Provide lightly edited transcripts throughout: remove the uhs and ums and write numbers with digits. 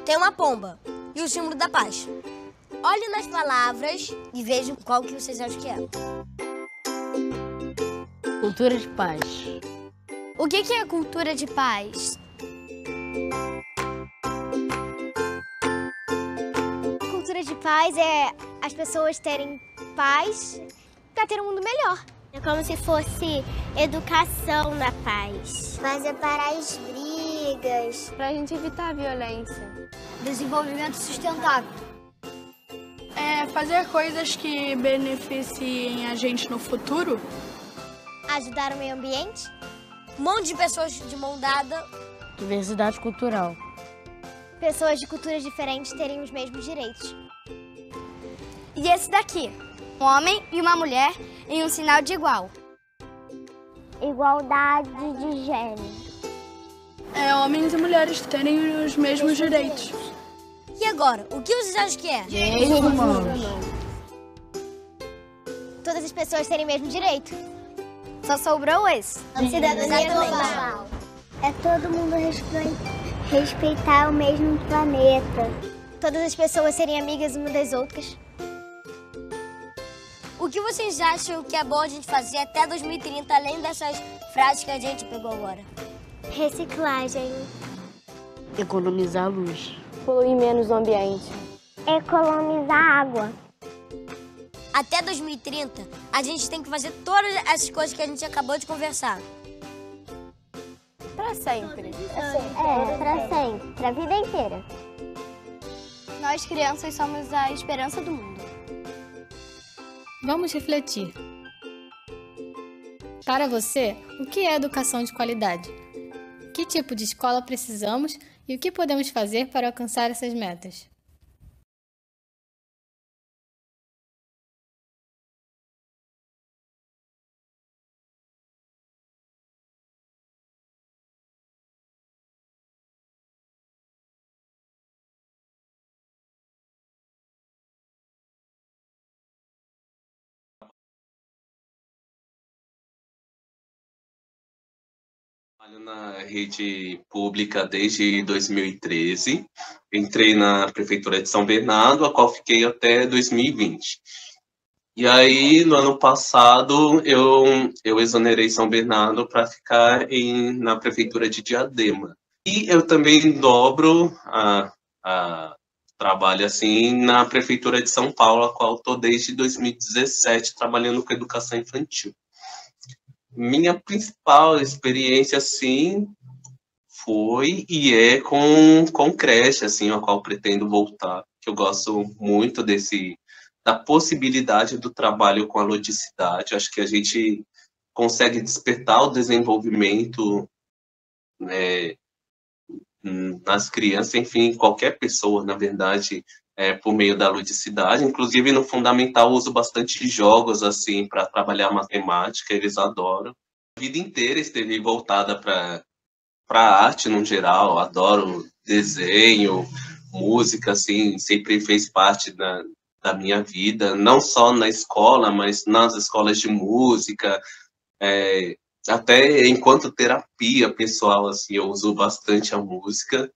tem uma pomba e o símbolo da paz. Olhe nas palavras e vejam qual que vocês acham que é. Cultura de paz. O que é cultura de paz? Cultura de paz é as pessoas terem paz para ter um mundo melhor. É como se fosse educação na paz. Mas é parar as brigas. Para a gente evitar a violência. Desenvolvimento sustentável. É fazer coisas que beneficiem a gente no futuro. Ajudar o meio ambiente. Um monte de pessoas de mão dada. Diversidade cultural. Pessoas de culturas diferentes terem os mesmos direitos. E esse daqui? Um homem e uma mulher em um sinal de igual. Igualdade de gênero. Homens e mulheres terem os mesmos direitos. E agora, o que vocês acham que é? Direitos humanos. Todas as pessoas terem o mesmo direito. Só sobrou esse. Cidadania global. É todo mundo respeitar o mesmo planeta. Todas as pessoas serem amigas umas das outras. O que vocês acham que é bom a gente fazer até 2030, além dessas frases que a gente pegou agora? Reciclagem. Economizar a luz. Poluir menos o ambiente. Economizar água. Até 2030, a gente tem que fazer todas essas coisas que a gente acabou de conversar. Para sempre. Pra sempre. Pra vida inteira. Nós, crianças, somos a esperança do mundo. Vamos refletir. Para você, o que é educação de qualidade? Que tipo de escola precisamos e o que podemos fazer para alcançar essas metas? Trabalho na rede pública desde 2013. Entrei na Prefeitura de São Bernardo, a qual fiquei até 2020. E aí, no ano passado, eu exonerei São Bernardo para ficar na Prefeitura de Diadema. E eu também dobro a trabalho assim na Prefeitura de São Paulo, a qual estou desde 2017 trabalhando com educação infantil. Minha principal experiência, assim, foi e é com creche, assim, a qual pretendo voltar. Que eu gosto muito da possibilidade do trabalho com a ludicidade. Acho que a gente consegue despertar o desenvolvimento, né, nas crianças, enfim, qualquer pessoa, na verdade, por meio da ludicidade. Inclusive, no fundamental, uso bastante jogos, assim, para trabalhar matemática, eles adoram. A vida inteira esteve voltada para a arte, no geral, adoro desenho, música, assim, sempre fez parte da minha vida, não só na escola, mas nas escolas de música, até enquanto terapia pessoal, assim, eu uso bastante a música.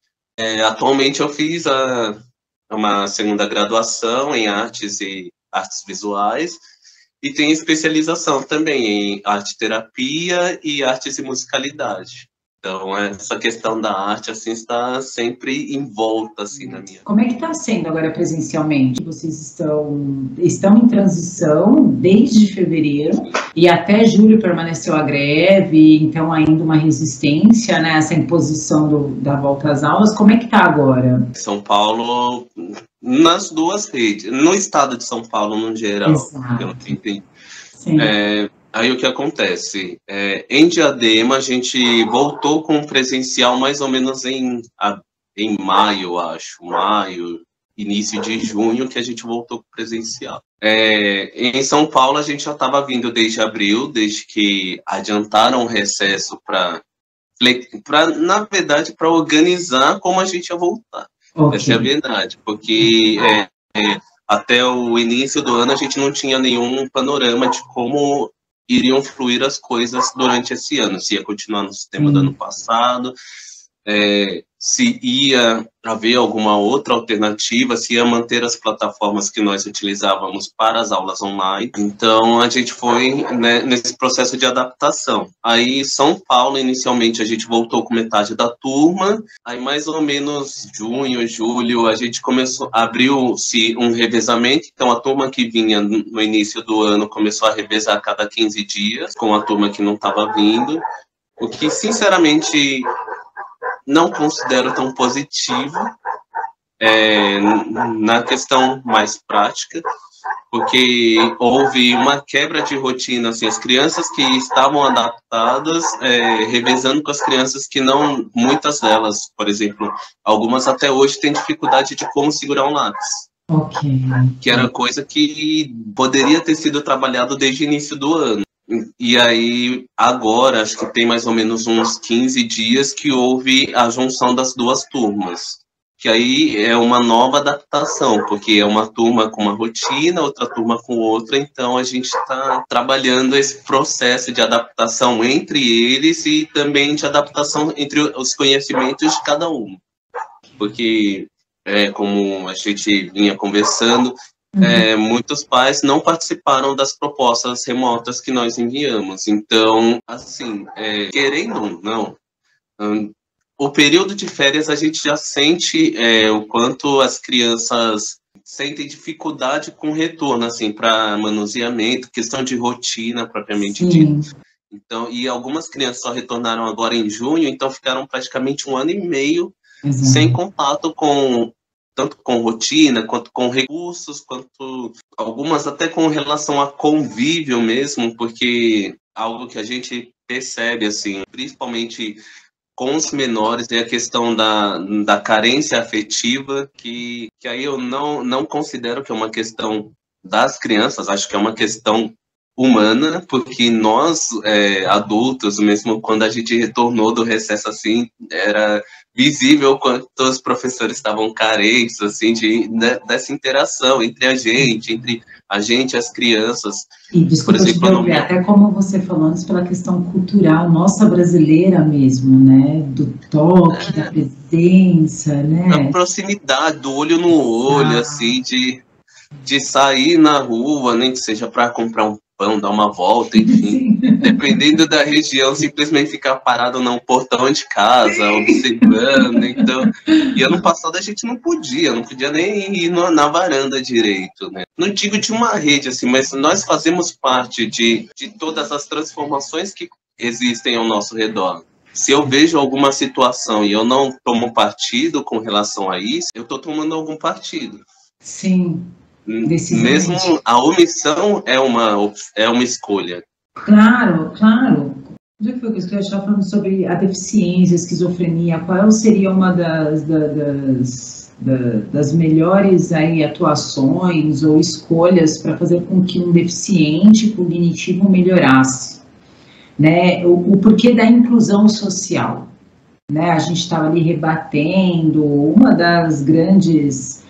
Atualmente eu fiz uma segunda graduação em artes e artes visuais e tenho especialização também em arte-terapia e artes e musicalidade. Então, essa questão da arte, assim, está sempre em volta, assim, na minha. Como é que está sendo agora presencialmente? Vocês estão em transição desde fevereiro e até julho permaneceu a greve, então ainda uma resistência, né, essa imposição da volta às aulas. Como é que está agora? São Paulo, nas duas redes, no estado de São Paulo, no geral. Exato. Eu entendi. Sim. Aí o que acontece? Em Diadema, a gente voltou com presencial mais ou menos em maio, acho. Maio, início de junho, que a gente voltou com presencial. Em São Paulo, a gente já estava vindo desde abril, desde que adiantaram o recesso na verdade, para organizar como a gente ia voltar. Okay. Essa é a verdade, porque até o início do ano a gente não tinha nenhum panorama de como iriam fluir as coisas durante esse ano, se ia continuar no sistema do ano passado, se ia haver alguma outra alternativa, se ia manter as plataformas que nós utilizávamos para as aulas online. Então, a gente foi, né, nesse processo de adaptação. Aí, São Paulo, inicialmente, a gente voltou com metade da turma. Aí, mais ou menos junho, julho, a gente abriu-se um revezamento. Então, a turma que vinha no início do ano começou a revezar a cada 15 dias, com a turma que não estava vindo. O que, sinceramente, não considero tão positivo na questão mais prática, porque houve uma quebra de rotina, assim, as crianças que estavam adaptadas, revezando com as crianças que não, muitas delas, por exemplo, algumas até hoje têm dificuldade de como segurar um lápis. Ok. Que era coisa que poderia ter sido trabalhado desde o início do ano. E aí, agora, acho que tem mais ou menos uns 15 dias que houve a junção das duas turmas. Que aí é uma nova adaptação, porque é uma turma com uma rotina, outra turma com outra, então a gente está trabalhando esse processo de adaptação entre eles e também de adaptação entre os conhecimentos de cada um. Porque, como a gente vinha conversando, muitos pais não participaram das propostas remotas que nós enviamos. Então, assim, querendo ou não, o período de férias a gente já sente o quanto as crianças sentem dificuldade com retorno, assim, para manuseamento, questão de rotina propriamente dita. Então, e algumas crianças só retornaram agora em junho, então ficaram praticamente 1 ano e meio sem contato tanto com rotina, quanto com recursos, quanto algumas até com relação a convívio mesmo, porque algo que a gente percebe, assim, principalmente com os menores, é a questão da carência afetiva, que aí eu não considero que é uma questão das crianças, acho que é uma questão humana, porque nós, adultos, mesmo quando a gente retornou do recesso, assim, era visível quanto os professores estavam carentes, assim, dessa interação entre a gente e as crianças. E, desculpa, por exemplo, até como você falou antes, pela questão cultural, nossa brasileira mesmo, né, do toque, da presença, né. Da proximidade, do olho no olho, assim, de sair na rua, nem que seja para comprar um pão, dar uma volta, enfim, dependendo da região, simplesmente ficar parado no portão de casa, observando. Então, e ano passado a gente não podia nem ir na varanda direito, né? Não digo de uma rede, assim, mas nós fazemos parte de todas as transformações que existem ao nosso redor. Se eu vejo alguma situação e eu não tomo partido com relação a isso, eu estou tomando algum partido. Sim. Mesmo a omissão é uma escolha. Claro. Onde foi que eu estava falando sobre a deficiência, a esquizofrenia? Qual seria uma das melhores aí atuações ou escolhas para fazer com que um deficiente cognitivo melhorasse? Né? O porquê da inclusão social? Né? A gente estava ali rebatendo uma das grandes,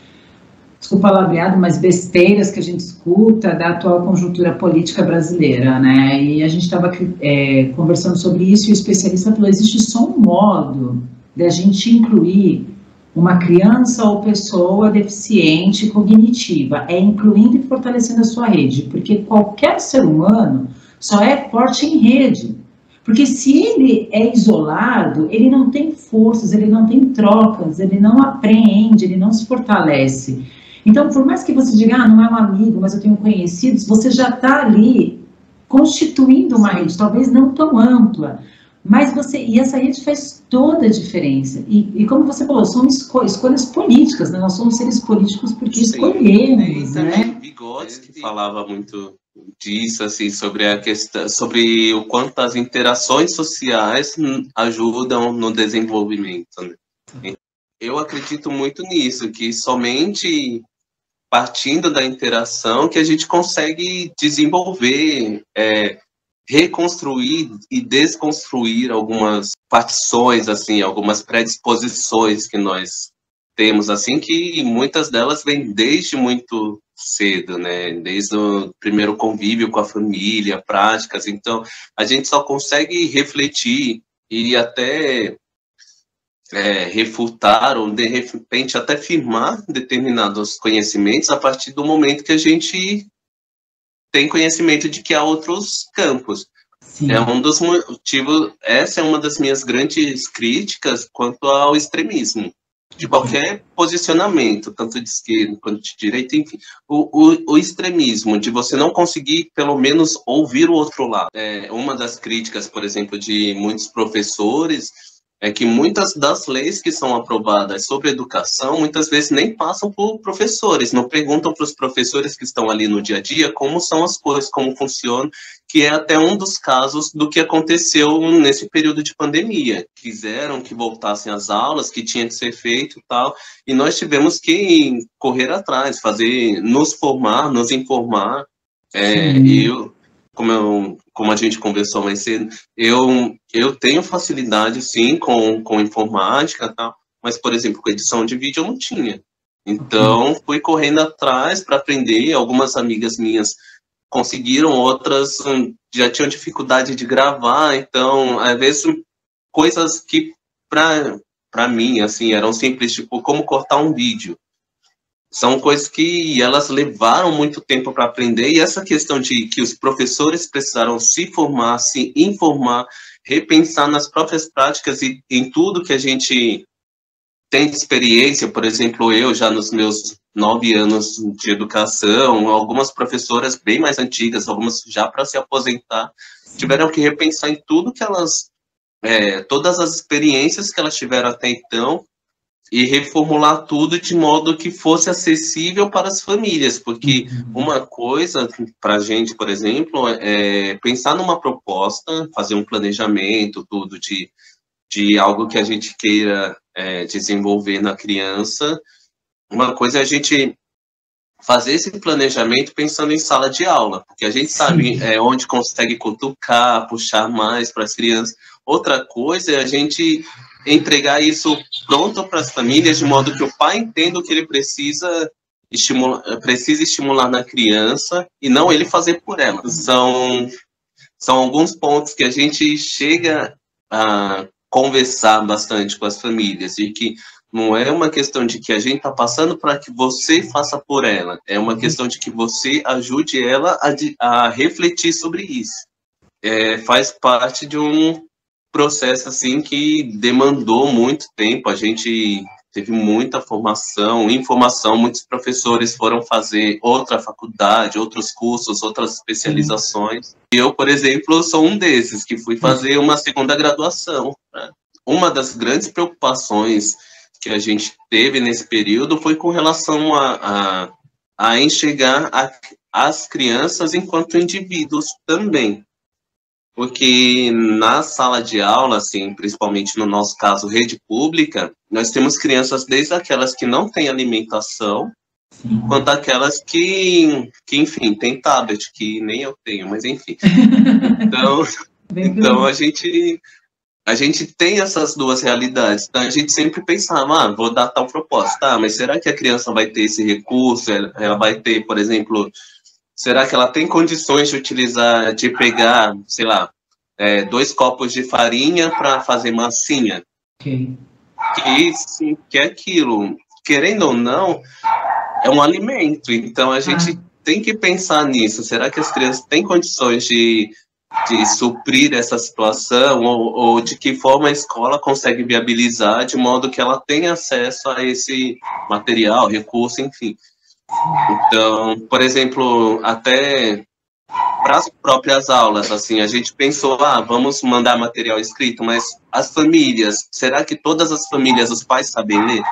desculpa o palavreado, mas besteiras que a gente escuta da atual conjuntura política brasileira, né? E a gente estava conversando sobre isso e o especialista falou, existe só um modo de a gente incluir uma criança ou pessoa deficiente cognitiva, é incluindo e fortalecendo a sua rede, porque qualquer ser humano só é forte em rede. Porque se ele é isolado, ele não tem forças, ele não tem trocas, ele não apreende, ele não se fortalece. Então, por mais que você diga, não é um amigo, mas eu tenho conhecidos, você já está ali constituindo uma rede, talvez não tão ampla, mas e essa rede faz toda a diferença. E como você falou, são escolhas políticas, né? Nós somos seres políticos porque escolhemos, né? Vygotsky que falava muito disso, assim, sobre a questão, sobre o quanto as interações sociais ajudam no desenvolvimento, né? Eu acredito muito nisso, que somente partindo da interação que a gente consegue desenvolver, reconstruir e desconstruir algumas partições, assim, algumas predisposições que nós temos, assim, que muitas delas vêm desde muito cedo, né? Desde o primeiro convívio com a família, práticas. Então, a gente só consegue refletir e até refutar ou, de repente, até firmar determinados conhecimentos a partir do momento que a gente tem conhecimento de que há outros campos. Sim. É um dos motivos, essa é uma das minhas grandes críticas quanto ao extremismo, de qualquer posicionamento, tanto de esquerda quanto de direita, enfim. O extremismo, de você não conseguir, pelo menos, ouvir o outro lado. Uma das críticas, por exemplo, de muitos professores, é que muitas das leis que são aprovadas sobre educação, muitas vezes nem passam por professores, não perguntam para os professores que estão ali no dia a dia como são as coisas, como funcionam, que é até um dos casos do que aconteceu nesse período de pandemia. Quiseram que voltassem às aulas, que tinha que ser feito e tal, e nós tivemos que correr atrás, nos formar, nos informar. Como a gente conversou mais cedo, eu tenho facilidade, sim, com informática e tal, mas, por exemplo, com edição de vídeo eu não tinha. Então, fui correndo atrás para aprender. Algumas amigas minhas conseguiram, outras já tinham dificuldade de gravar. Então, às vezes, coisas que, para mim, assim, eram simples, tipo, como cortar um vídeo. São coisas que elas levaram muito tempo para aprender, e essa questão de que os professores precisaram se formar, se informar, repensar nas próprias práticas e em tudo que a gente tem de experiência. Por exemplo, eu já nos meus 9 anos de educação, algumas professoras bem mais antigas, algumas já para se aposentar, tiveram que repensar em tudo que elas, todas as experiências que elas tiveram até então, e reformular tudo de modo que fosse acessível para as famílias, porque uma coisa para a gente, por exemplo, é pensar numa proposta, fazer um planejamento, tudo de algo que a gente queira desenvolver na criança. Uma coisa é a gente fazer esse planejamento pensando em sala de aula, porque a gente sabe onde consegue cutucar, puxar mais para as crianças. Outra coisa é a gente entregar isso pronto para as famílias, de modo que o pai entenda o que ele precisa estimular na criança e não ele fazer por ela. São alguns pontos que a gente chega a conversar bastante com as famílias, e que não é uma questão de que a gente está passando para que você faça por ela, é uma questão de que você ajude ela a refletir sobre isso. Faz parte de um processo assim que demandou muito tempo. A gente teve muita informação, muitos professores foram fazer outra faculdade, outros cursos, outras especializações. Eu, por exemplo, sou um desses que fui fazer uma segunda graduação. Uma das grandes preocupações que a gente teve nesse período foi com relação a enxergar as crianças enquanto indivíduos também. Porque na sala de aula, assim, principalmente no nosso caso, rede pública, nós temos crianças desde aquelas que não têm alimentação, quanto aquelas que enfim, têm tablet, que nem eu tenho, mas enfim. Então a gente tem essas duas realidades. Então a gente sempre pensava, vou dar tal proposta, mas será que a criança vai ter esse recurso? Ela vai ter, por exemplo, será que ela tem condições de pegar, sei lá, 2 copos de farinha para fazer massinha? Okay. Que é aquilo, querendo ou não, é um alimento. Então a gente tem que pensar nisso. Será que as crianças têm condições de suprir essa situação, ou de que forma a escola consegue viabilizar de modo que ela tenha acesso a esse material, recurso, enfim. Então, por exemplo, até para as próprias aulas, assim, a gente pensou, vamos mandar material escrito, mas as famílias, será que todas as famílias, os pais sabem ler?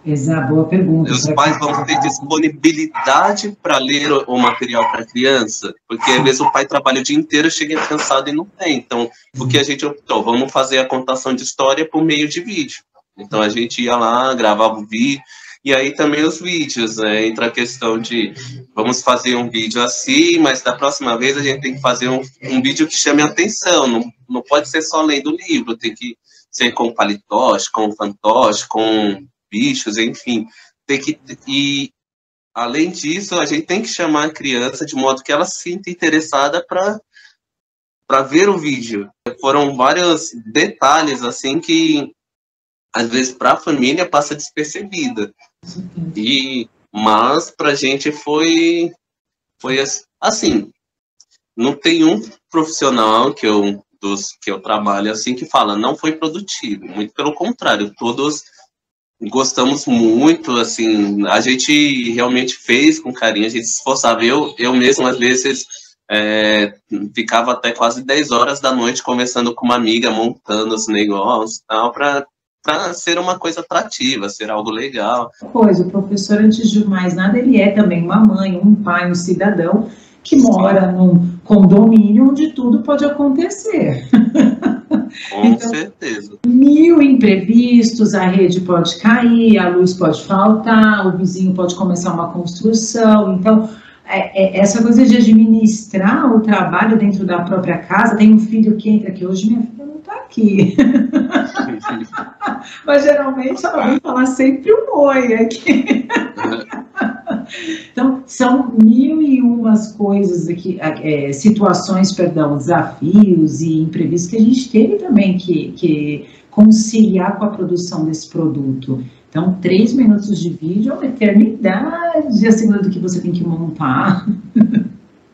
Exato, boa pergunta. Os pais vão ter disponibilidade para ler o material para a criança? Porque às vezes o pai trabalha o dia inteiro, chega cansado e não tem. Então, o que a gente optou? Vamos fazer a contação de história por meio de vídeo. Então, a gente ia lá, gravava o vídeo. E aí também os vídeos, entra a questão de vamos fazer um vídeo assim, mas da próxima vez a gente tem que fazer um vídeo que chame a atenção, não pode ser só lendo o livro, tem que ser com palitoche, com fantoche, com bichos, enfim. E além disso, a gente tem que chamar a criança de modo que ela se sinta interessada para ver o vídeo. Foram vários detalhes assim que às vezes para a família passa despercebida. Mas para a gente foi assim, não tem um profissional que eu trabalho assim que fala, não foi produtivo, muito pelo contrário, todos gostamos muito, assim, a gente realmente fez com carinho, a gente se esforçava, eu mesmo às vezes ficava até quase 10 horas da noite conversando com uma amiga, montando os negócios, tal, para ser uma coisa atrativa, ser algo legal. O professor, antes de mais nada, ele é também uma mãe, um pai, um cidadão que mora num condomínio onde tudo pode acontecer. Com certeza. 1000 imprevistos, a rede pode cair, a luz pode faltar, o vizinho pode começar uma construção. Então, essa coisa de administrar o trabalho dentro da própria casa, tem um filho que entra aqui hoje, minha filha não está aqui. Mas geralmente ela vai falar sempre um oi aqui. Então, são 1001 coisas aqui, situações, desafios e imprevistos que a gente teve também que conciliar com a produção desse produto. Então, 3 minutos de vídeo é uma eternidade, assim, do que você tem que montar.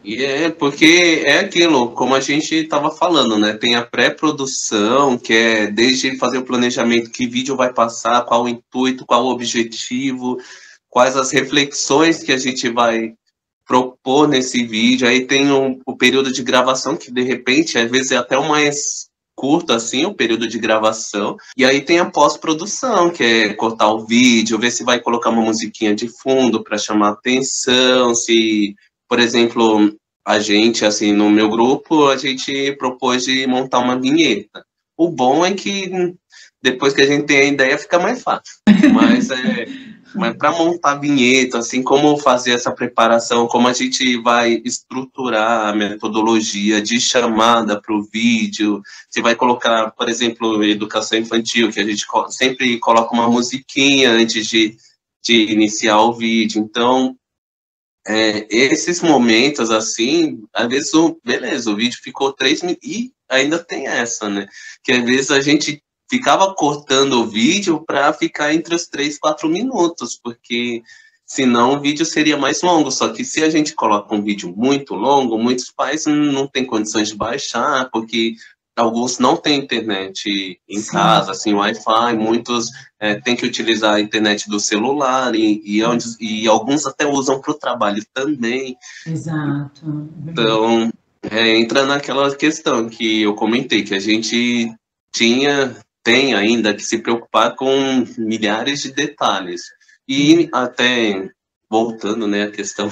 E porque é aquilo, como a gente estava falando, né? Tem a pré-produção, que é desde fazer o planejamento, que vídeo vai passar, qual o intuito, qual o objetivo, quais as reflexões que a gente vai propor nesse vídeo. Aí tem o período de gravação, que de repente, às vezes é até o mais curto, assim, o período de gravação. E aí tem a pós-produção, que é cortar o vídeo, ver se vai colocar uma musiquinha de fundo para chamar atenção, se... Por exemplo, a gente, assim, no meu grupo, a gente propôs de montar uma vinheta. O bom é que depois que a gente tem a ideia, fica mais fácil. Mas para montar a vinheta, assim, como fazer essa preparação, como a gente vai estruturar a metodologia de chamada para o vídeo, se vai colocar, por exemplo, educação infantil, que a gente sempre coloca uma musiquinha antes de iniciar o vídeo. Então, esses momentos, assim, às vezes, beleza, o vídeo ficou 3 minutos, e ainda tem essa, né? Que às vezes a gente ficava cortando o vídeo para ficar entre os 3, 4 minutos, porque senão o vídeo seria mais longo. Só que se a gente coloca um vídeo muito longo, muitos pais não têm condições de baixar, porque alguns não têm internet em casa, assim, Wi-Fi, muitos têm que utilizar a internet do celular, e alguns até usam para o trabalho também. Exato. Então, entra naquela questão que eu comentei, que a gente tem ainda que se preocupar com milhares de detalhes. E até, voltando, né, a questão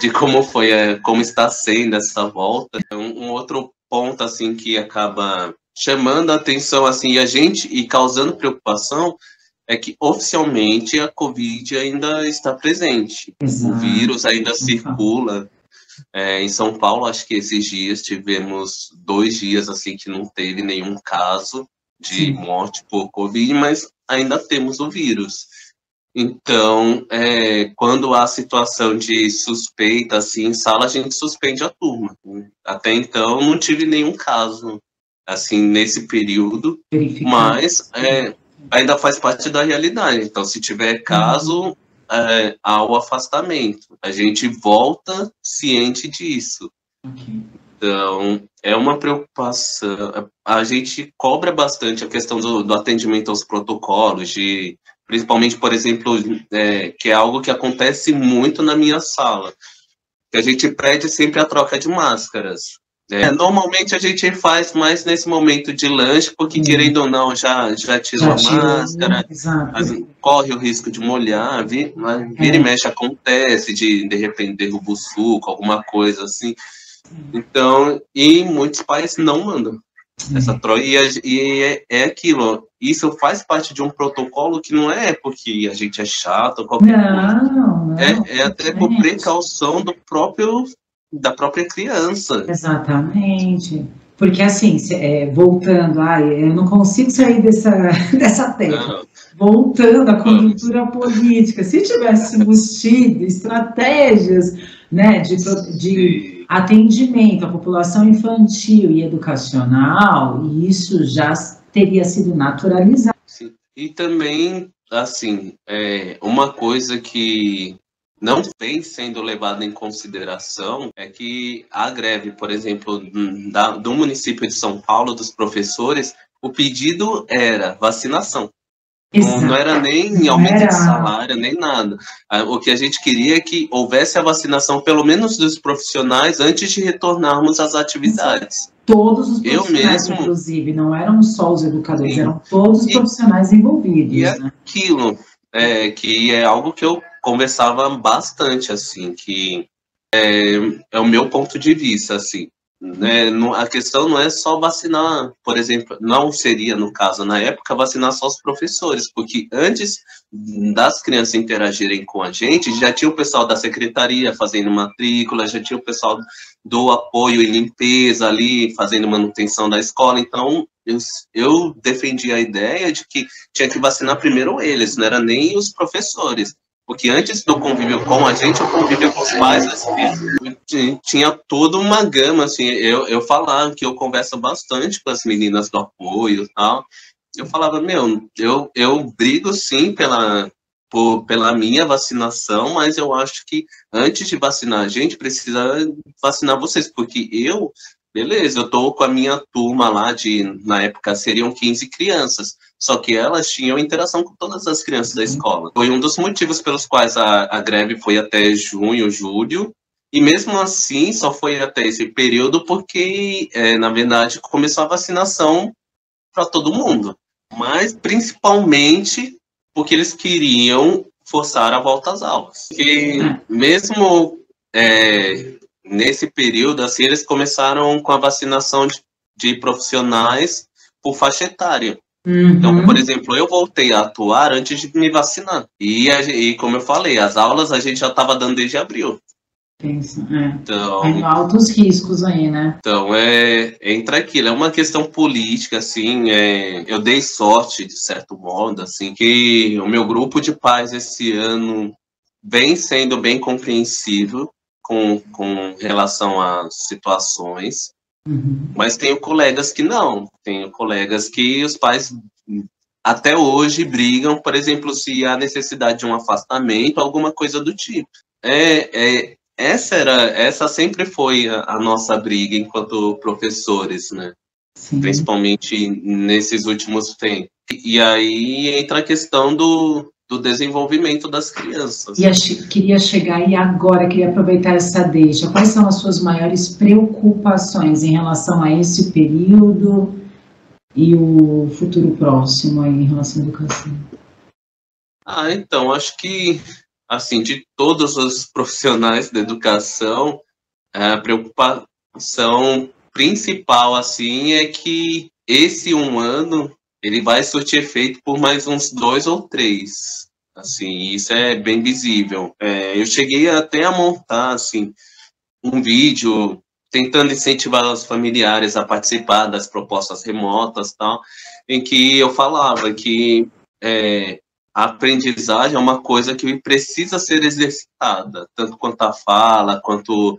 de como está sendo essa volta, um outro ponto, assim, que acaba chamando a atenção, assim, e causando preocupação, é que oficialmente a Covid ainda está presente. Exato. O vírus ainda circula. Em São Paulo, acho que esses dias tivemos 2 dias, assim, que não teve nenhum caso de morte por Covid, mas ainda temos o vírus. Então, quando há situação de suspeita, assim, em sala, a gente suspende a turma. Até então, não tive nenhum caso, assim, nesse período, mas ainda faz parte da realidade. Então, se tiver caso, há o afastamento. A gente volta ciente disso. Então, é uma preocupação. A gente cobra bastante a questão do atendimento aos protocolos, principalmente, por exemplo, que é algo que acontece muito na minha sala, que a gente pede sempre a troca de máscaras. Normalmente a gente faz mais nesse momento de lanche, porque querendo ou não, já tirou a máscara, corre o risco de molhar, vira e mexe acontece, de repente derruba o suco, alguma coisa assim. Então, e muitos pais não mandam essa troca, e é aquilo, isso faz parte de um protocolo que não é porque a gente é chato ou qualquer coisa, é até por precaução da própria criança. Exatamente, porque assim, voltando, eu não consigo sair dessa tela. Voltando à conjuntura política, se tivéssemos tido estratégias, né, de atendimento à população infantil e educacional, isso já teria sido naturalizado. Sim. E também, assim, uma coisa que não vem sendo levada em consideração é que a greve, por exemplo, do município de São Paulo, dos professores, o pedido era vacinação. Não era nem aumento de salário, nem nada. O que a gente queria é que houvesse a vacinação, pelo menos dos profissionais, antes de retornarmos às atividades. Todos os profissionais, inclusive, não eram só os educadores, eram todos os profissionais envolvidos. E aquilo, que é algo que eu conversava bastante, assim, que é o meu ponto de vista, assim. Né? A questão não é só vacinar, por exemplo, não seria, no caso, na época, vacinar só os professores, porque antes das crianças interagirem com a gente, já tinha o pessoal da secretaria fazendo matrícula, já tinha o pessoal do apoio e limpeza ali, fazendo manutenção da escola. Então, eu defendi a ideia de que tinha que vacinar primeiro eles, não era nem os professores. Porque antes do convívio com a gente, o convívio com os pais, assim, tinha toda uma gama, assim, eu falava que eu converso bastante com as meninas do apoio e tal, eu falava, eu brigo sim pela minha vacinação, mas eu acho que antes de vacinar a gente, precisa vacinar vocês, porque beleza, eu tô com a minha turma lá na época seriam 15 crianças, só que elas tinham interação com todas as crianças da escola. Foi um dos motivos pelos quais a greve foi até junho, julho, e mesmo assim só foi até esse período porque, na verdade, começou a vacinação para todo mundo, mas principalmente porque eles queriam forçar a volta às aulas. E mesmo nesse período, assim, eles começaram com a vacinação de profissionais por faixa etária. Então, por exemplo, eu voltei a atuar antes de me vacinar. E como eu falei, as aulas a gente já estava dando desde abril. Então, tem altos riscos aí, né? Então, entra aquilo, é uma questão política, assim, eu dei sorte, de certo modo, assim, que o meu grupo de pais esse ano vem sendo bem compreensível com relação às situações, mas tenho colegas que não, tenho colegas que os pais até hoje brigam, por exemplo, se há necessidade de um afastamento, alguma coisa do tipo. Essa sempre foi a nossa briga enquanto professores, né? Sim. Principalmente nesses últimos tempos. E aí entra a questão do desenvolvimento das crianças. Queria chegar e agora, queria aproveitar essa deixa. Quais são as suas maiores preocupações em relação a esse período e o futuro próximo aí em relação à educação? Então, acho que, assim, de todos os profissionais da educação, a preocupação principal, assim, é que esse um ano ele vai surtir efeito por mais uns 2 ou 3. Assim, isso é bem visível. Eu cheguei até a montar, assim, um vídeo tentando incentivar os familiares a participar das propostas remotas, tal, em que eu falava que a aprendizagem é uma coisa que precisa ser exercitada, tanto quanto a fala, quanto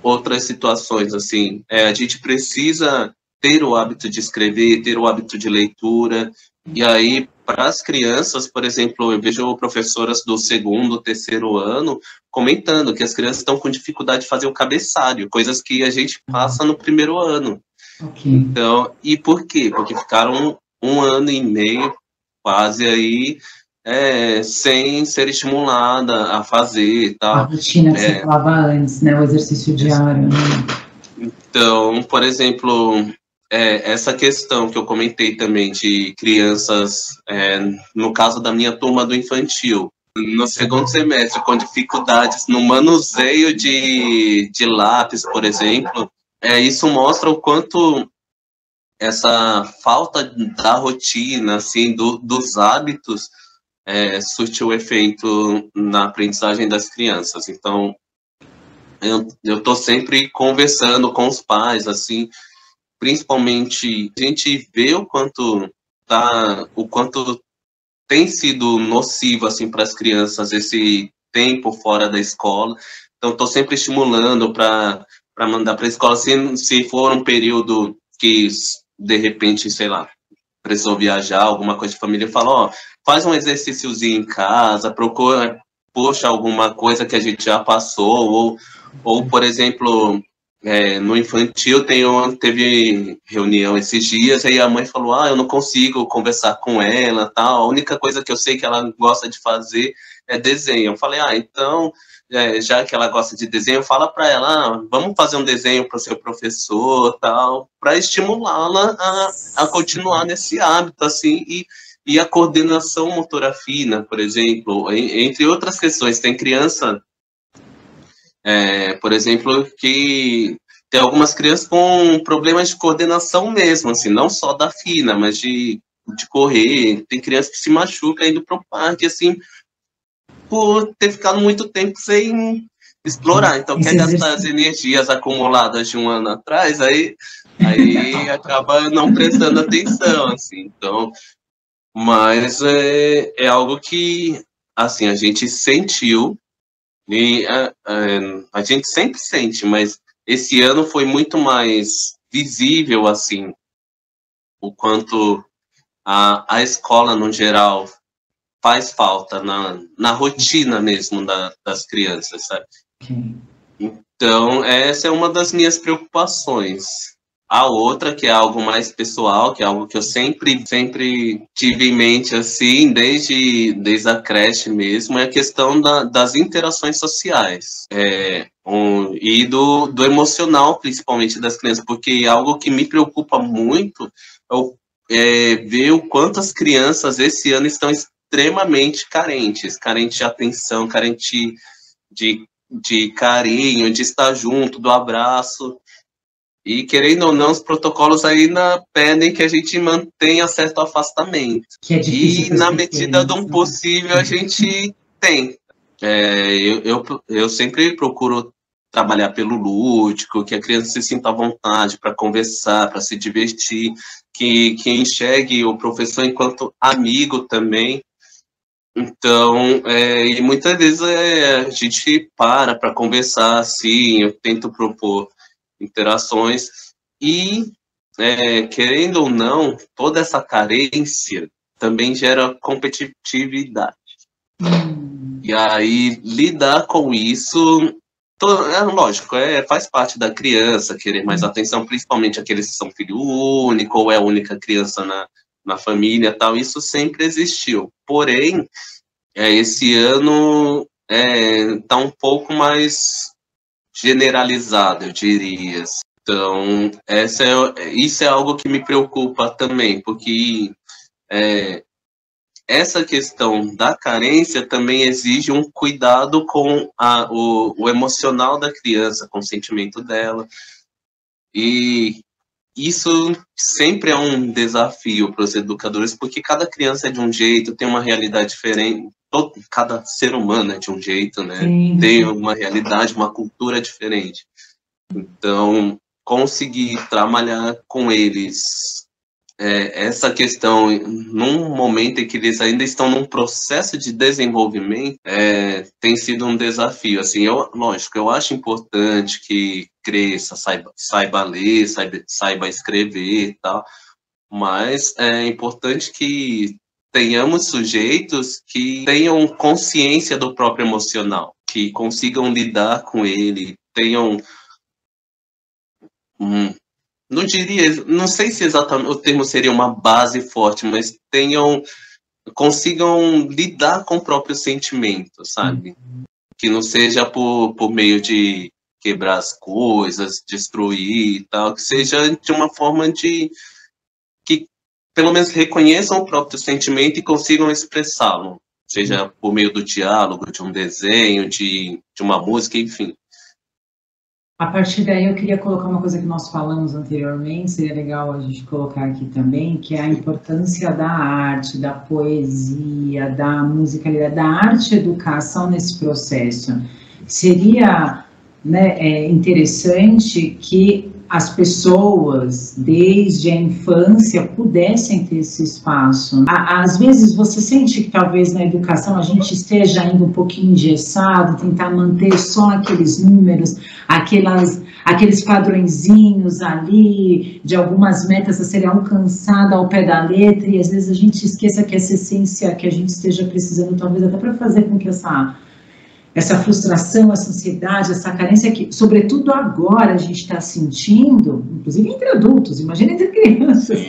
outras situações, assim. A gente precisa ter o hábito de escrever, ter o hábito de leitura, e aí, para as crianças, por exemplo, eu vejo professoras do 2º, 3º ano comentando que as crianças estão com dificuldade de fazer o cabeçalho, coisas que a gente passa no 1º ano. Okay. Então, e por quê? Porque ficaram 1 ano e meio, quase aí, sem ser estimulada a fazer e tal. A rotina que você falava antes, né? O exercício diário, né? Então, por exemplo, essa questão que eu comentei também de crianças, no caso da minha turma do infantil, no 2º semestre, com dificuldades no manuseio de lápis, por exemplo, isso mostra o quanto essa falta da rotina, assim, dos hábitos, surtiu efeito na aprendizagem das crianças. Então, eu estou sempre conversando com os pais, assim, principalmente a gente vê o quanto tem sido nocivo, assim, para as crianças esse tempo fora da escola. Então, estou sempre estimulando para mandar para a escola, se for um período que, de repente, sei lá, precisou viajar, alguma coisa de família, eu falo, ó, faz um exercíciozinho em casa, procura, puxa alguma coisa que a gente já passou, ou por exemplo, no infantil teve reunião esses dias, aí a mãe falou, eu não consigo conversar com ela, tal, a única coisa que eu sei que ela gosta de fazer é desenho. Eu falei, então, já que ela gosta de desenho, fala para ela, vamos fazer um desenho para o seu professor, tal, para estimulá-la a continuar nesse hábito, assim, e a coordenação motora fina, por exemplo, entre outras questões. Tem criança, por exemplo, que tem algumas crianças com problemas de coordenação mesmo, assim, não só da fina, mas de correr. Tem criança que se machuca indo para o parque, assim, por ter ficado muito tempo sem explorar. Então, quer gastar as energias acumuladas de um ano atrás, aí acaba não prestando atenção, assim. Então, mas é algo que, assim, a gente sentiu, e a gente sempre sente, mas esse ano foi muito mais visível, assim, o quanto a escola, no geral, faz falta na rotina mesmo das crianças, sabe? Então, essa é uma das minhas preocupações. A outra, que é algo mais pessoal, que é algo que eu sempre tive em mente, assim, desde a creche mesmo, é a questão das interações sociais. E do emocional, principalmente, das crianças, porque algo que me preocupa muito é ver o quanto as crianças esse ano estão extremamente carentes de atenção, carentes de carinho, de estar junto, do abraço. E, querendo ou não, os protocolos ainda pedem que a gente mantenha certo afastamento. E, na medida do possível, a gente tenta. Eu sempre procuro trabalhar pelo lúdico, que a criança se sinta à vontade para conversar, para se divertir, que enxergue o professor enquanto amigo também. Então, e muitas vezes a gente para conversar, assim, eu tento propor interações e, querendo ou não, toda essa carência também gera competitividade. E aí, lidar com isso, lógico, faz parte da criança querer mais atenção, principalmente aqueles que são filho único ou é a única criança na família, tal, isso sempre existiu. Porém, esse ano está um pouco mais generalizado, eu diria. Então, isso é algo que me preocupa também, porque essa questão da carência também exige um cuidado com o emocional da criança, com o sentimento dela. E isso sempre é um desafio para os educadores, porque cada criança é de um jeito, tem uma realidade diferente, cada ser humano é de um jeito, né? Sim. Tem uma realidade, uma cultura diferente. Então, conseguir trabalhar com eles essa questão num momento em que eles ainda estão num processo de desenvolvimento tem sido um desafio. Assim, lógico, eu acho importante que cresça, saiba ler, saiba escrever e tal, mas é importante que tenhamos sujeitos que tenham consciência do próprio emocional, que consigam lidar com ele, tenham não sei se exatamente o termo seria uma base forte, mas consigam lidar com o próprio sentimento, sabe? Que não seja por meio de quebrar as coisas, destruir e tal, que seja de uma forma que pelo menos reconheçam o próprio sentimento e consigam expressá-lo, seja por meio do diálogo, de um desenho, de uma música, enfim. A partir daí eu queria colocar uma coisa que nós falamos anteriormente, seria legal a gente colocar aqui também, que é a importância da arte, da poesia, da musicalidade, da arte e educação nesse processo. Seria interessante que as pessoas, desde a infância, pudessem ter esse espaço. Às vezes você sente que talvez na educação a gente esteja ainda um pouquinho engessado, tentar manter só aqueles números, aqueles padrõezinhos ali, de algumas metas a serem alcançadas ao pé da letra, e às vezes a gente esqueça que essa essência que a gente esteja precisando, talvez até para fazer com que essa frustração, essa ansiedade, essa carência que, sobretudo agora, a gente está sentindo, inclusive entre adultos, imagina entre crianças,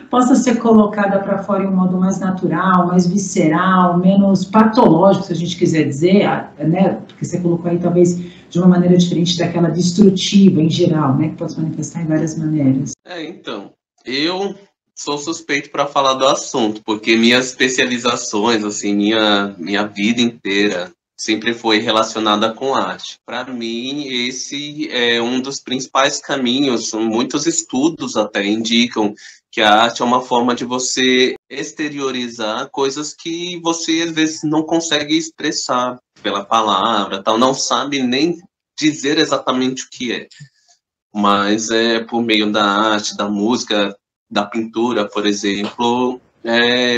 possa ser colocada para fora em um modo mais natural, mais visceral, menos patológico, se a gente quiser dizer, né, porque você colocou aí talvez de uma maneira diferente daquela destrutiva em geral, né, que pode se manifestar em várias maneiras. Então, eu sou suspeito para falar do assunto, porque minhas especializações, assim, minha vida inteira sempre foi relacionada com arte. Para mim, esse é um dos principais caminhos. Muitos estudos até indicam que a arte é uma forma de você exteriorizar coisas que você, às vezes, não consegue expressar pela palavra, tal, não sabe nem dizer exatamente o que é. Mas é por meio da arte, da música, da pintura, por exemplo,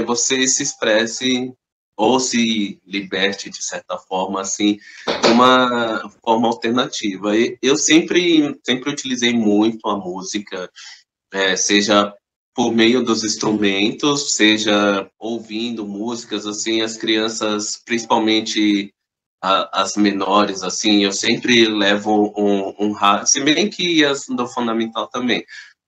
você se expresse ou se liberte, de certa forma, assim, de uma forma alternativa. E eu sempre utilizei muito a música, seja por meio dos instrumentos, seja ouvindo músicas, assim, as crianças, principalmente as menores, assim, eu sempre levo um rádio, se bem que as do fundamental também.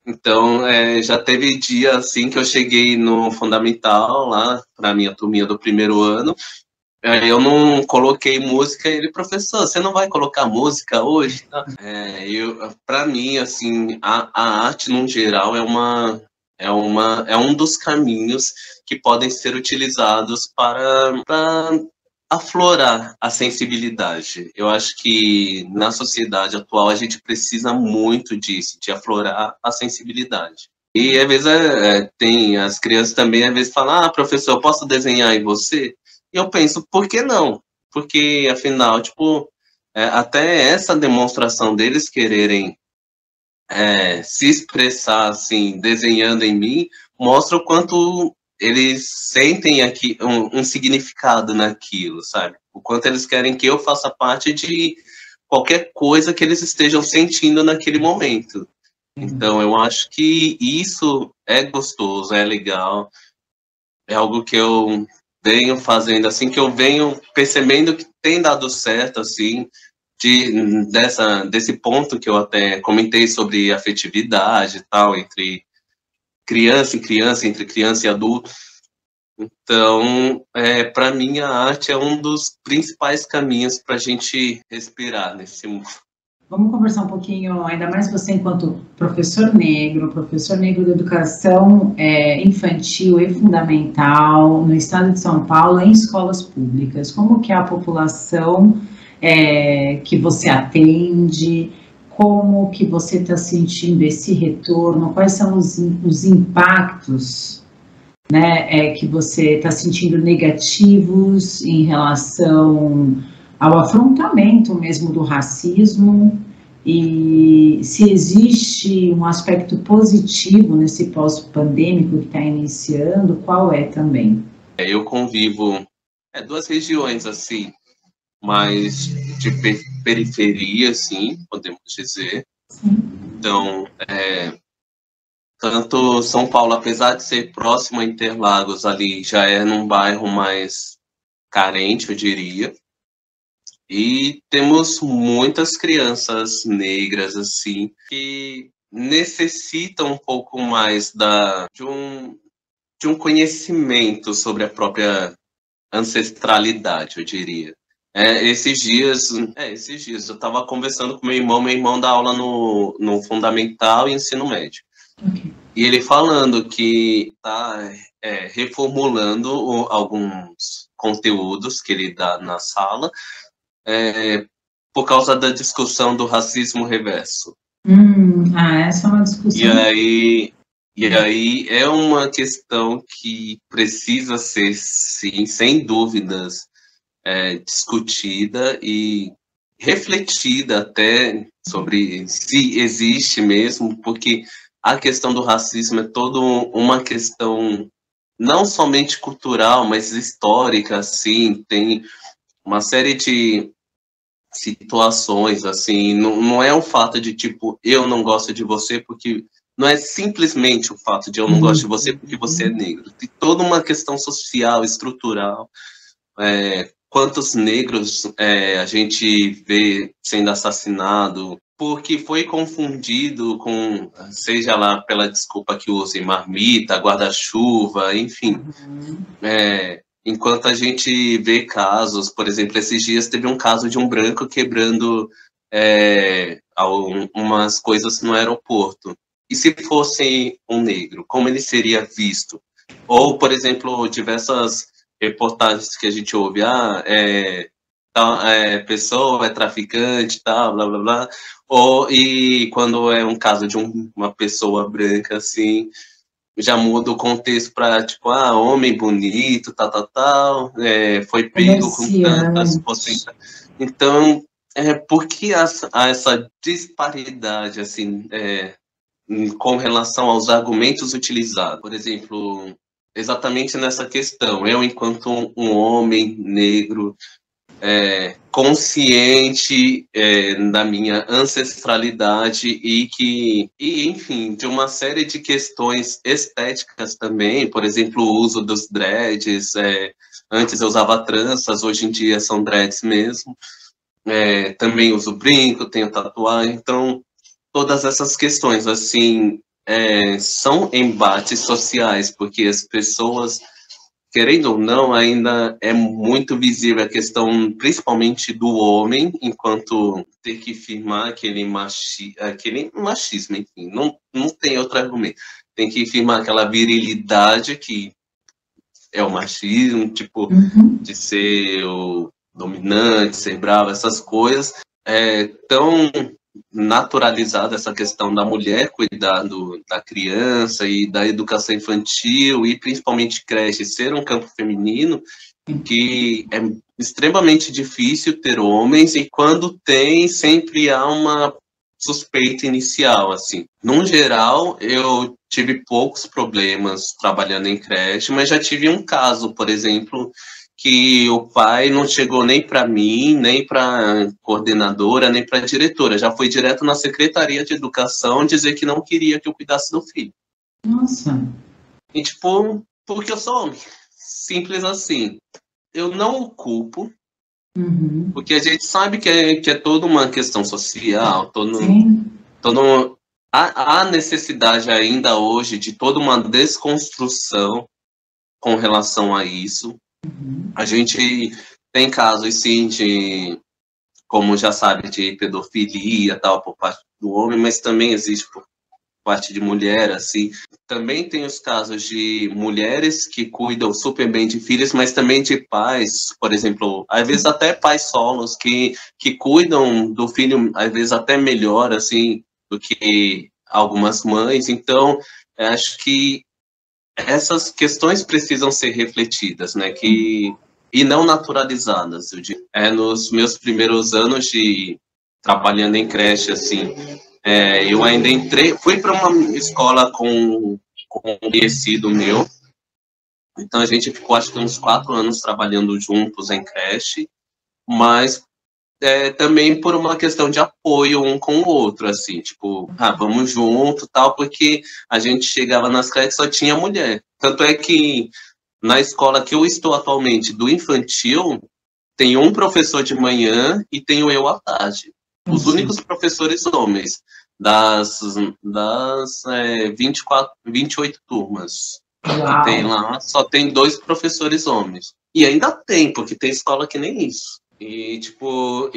Então, já teve dia, assim, que eu cheguei no fundamental, lá, para a minha turminha do primeiro ano, eu não coloquei música, e ele, professor, você não vai colocar música hoje? Para mim, assim, a arte, no geral, é um dos caminhos que podem ser utilizados para aflorar a sensibilidade. Eu acho que na sociedade atual a gente precisa muito disso, de aflorar a sensibilidade. E às vezes tem as crianças também, às vezes falam, professor, eu posso desenhar em você? E eu penso, por que não? Porque afinal, tipo, até essa demonstração deles quererem se expressar assim, desenhando em mim, mostra o quanto eles sentem aqui um significado naquilo, sabe? O quanto eles querem que eu faça parte de qualquer coisa que eles estejam sentindo naquele momento. Então, eu acho que isso é gostoso, é legal, é algo que eu venho fazendo, assim, que eu venho percebendo que tem dado certo, assim, desse ponto que eu até comentei sobre afetividade e tal, entre criança e criança, entre criança e adulto. Então, para mim, a arte é um dos principais caminhos para a gente respirar nesse mundo. Vamos conversar um pouquinho, ainda mais você enquanto professor negro de educação infantil e fundamental no estado de São Paulo, em escolas públicas. Como que é a população que você atende? Como que você está sentindo esse retorno? Quais são os impactos, né, que você está sentindo negativos em relação ao afrontamento mesmo do racismo? E se existe um aspecto positivo nesse pós-pandêmico que está iniciando, qual é também? Eu convivo duas regiões, assim, mais de periferia, assim, podemos dizer. Então, tanto São Paulo, apesar de ser próximo a Interlagos, ali já é num bairro mais carente, eu diria. E temos muitas crianças negras, assim, que necessitam um pouco mais de um conhecimento sobre a própria ancestralidade, eu diria. Esses dias eu estava conversando com meu irmão dá aula no fundamental e ensino médio. E ele falando que está reformulando alguns conteúdos que ele dá na sala por causa da discussão do racismo reverso. Essa é uma discussão. E aí é uma questão que precisa ser, sim, sem dúvidas, discutida e refletida até sobre se existe mesmo, porque a questão do racismo é toda uma questão não somente cultural, mas histórica, assim, tem uma série de situações, assim, não é o fato de, tipo, eu não gosto de você porque... Não é simplesmente o fato de eu não gosto de você porque você é negro. Tem toda uma questão social, estrutural. Quantos negros a gente vê sendo assassinado porque foi confundido com, seja lá pela desculpa que usem, marmita, guarda-chuva, enfim. Enquanto a gente vê casos, por exemplo, esses dias teve um caso de um branco quebrando umas coisas no aeroporto. E se fosse um negro, como ele seria visto? Ou, por exemplo, diversas reportagens que a gente ouve, pessoa é traficante, tal, blá, blá, blá. E quando é um caso de uma pessoa branca, assim, já muda o contexto para, tipo, homem bonito, tal, foi pego com tantas possibilidades. Então, por que há essa disparidade, assim, com relação aos argumentos utilizados? Por exemplo, exatamente nessa questão, eu, enquanto um homem negro, consciente da minha ancestralidade e, enfim, de uma série de questões estéticas também, por exemplo, o uso dos dreads, antes eu usava tranças, hoje em dia são dreads mesmo, também uso brinco, tenho tatuagem, então todas essas questões, assim, são embates sociais, porque as pessoas, querendo ou não, ainda é muito visível a questão, principalmente do homem, enquanto ter que firmar aquele machismo, enfim, não tem outro argumento. Tem que firmar aquela virilidade que é o machismo, tipo, de ser o dominante, ser bravo, essas coisas. Tão naturalizada essa questão da mulher cuidar da criança e da educação infantil e principalmente creche ser um campo feminino, que é extremamente difícil ter homens, e quando tem, sempre há uma suspeita inicial, assim. No geral, eu tive poucos problemas trabalhando em creche, mas já tive um caso, por exemplo, que o pai não chegou nem para mim, nem para coordenadora, nem para diretora. Já foi direto na Secretaria de Educação dizer que não queria que eu cuidasse do filho. Nossa. E, tipo, porque eu sou homem. Simples assim. Eu não o culpo, porque a gente sabe que é toda uma questão social, há necessidade ainda hoje de toda uma desconstrução com relação a isso. A gente tem casos, sim, de, como já sabe, de pedofilia, tal, por parte do homem, mas também existe por parte de mulher, assim. Também tem os casos de mulheres que cuidam super bem de filhos, mas também de pais, por exemplo, às vezes até pais solos que cuidam do filho, às vezes até melhor, assim, do que algumas mães. Então, acho que essas questões precisam ser refletidas, né, e não naturalizadas. Nos meus primeiros anos de trabalhando em creche, assim, eu ainda fui para uma escola com um conhecido meu, então a gente ficou, acho que uns 4 anos trabalhando juntos em creche, mas também por uma questão de apoio um com o outro, assim, tipo, vamos junto, tal, porque a gente chegava nas creches e só tinha mulher. Tanto é que na escola que eu estou atualmente, do infantil, tem um professor de manhã e tenho eu à tarde. Os únicos professores homens das 28 turmas. Que tem lá, só tem 2 professores homens. E ainda tem, porque tem escola que nem isso. E, tipo,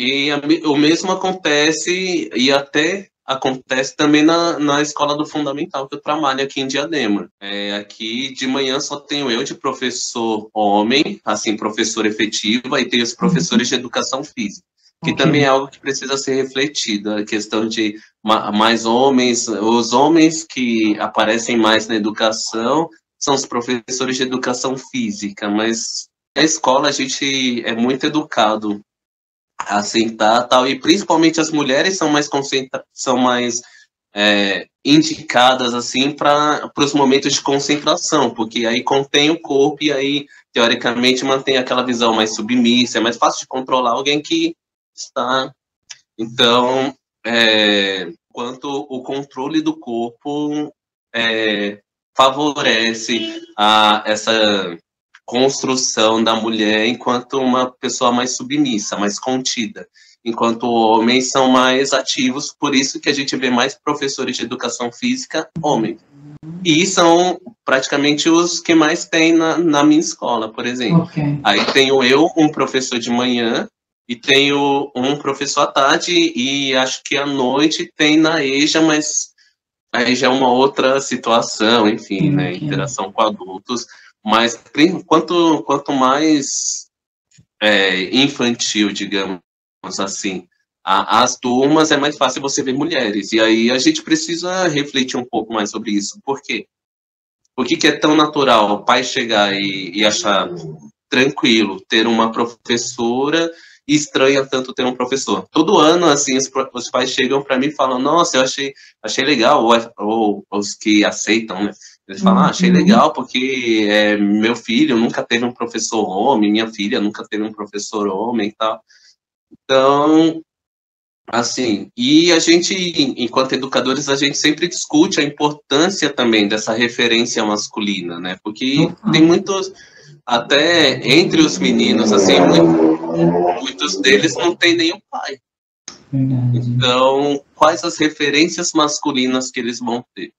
o mesmo acontece, e até acontece também na escola do Fundamental, que eu trabalho aqui em Diadema. Aqui de manhã só tenho eu de professor homem, assim, professor efetivo, e tem os professores de educação física, que também é algo que precisa ser refletido, a questão de mais homens, os homens que aparecem mais na educação são os professores de educação física, mas na escola a gente é muito educado a sentar, tal, e principalmente as mulheres são mais indicadas, assim, para os momentos de concentração, porque aí contém o corpo e aí, teoricamente, mantém aquela visão mais submissa, é mais fácil de controlar alguém que tá? Então, quanto o controle do corpo favorece essa construção da mulher enquanto uma pessoa mais submissa, mais contida, enquanto homens são mais ativos, por isso que a gente vê mais professores de educação física homens. E são praticamente os que mais tem na minha escola, por exemplo. Okay. Aí tenho eu, um professor de manhã, e tenho um professor à tarde, e acho que à noite tem na EJA, mas aí já é uma outra situação, enfim, né, interação com adultos. Mas quanto mais infantil, digamos assim, as turmas, é mais fácil você ver mulheres. E aí a gente precisa refletir um pouco mais sobre isso. Por quê? Por que é tão natural o pai chegar e achar tranquilo ter uma professora e estranha tanto ter um professor? Todo ano, assim, os pais chegam para mim e falam, nossa, eu achei legal, ou os que aceitam, né? Eles falam, achei legal, porque meu filho nunca teve um professor homem, minha filha nunca teve um professor homem e tal. Então, assim, e a gente, enquanto educadores, a gente sempre discute a importância também dessa referência masculina, né? Porque tem muitos, até entre os meninos, assim, muitos deles não tem nem o pai. Então, quais as referências masculinas que eles vão ter?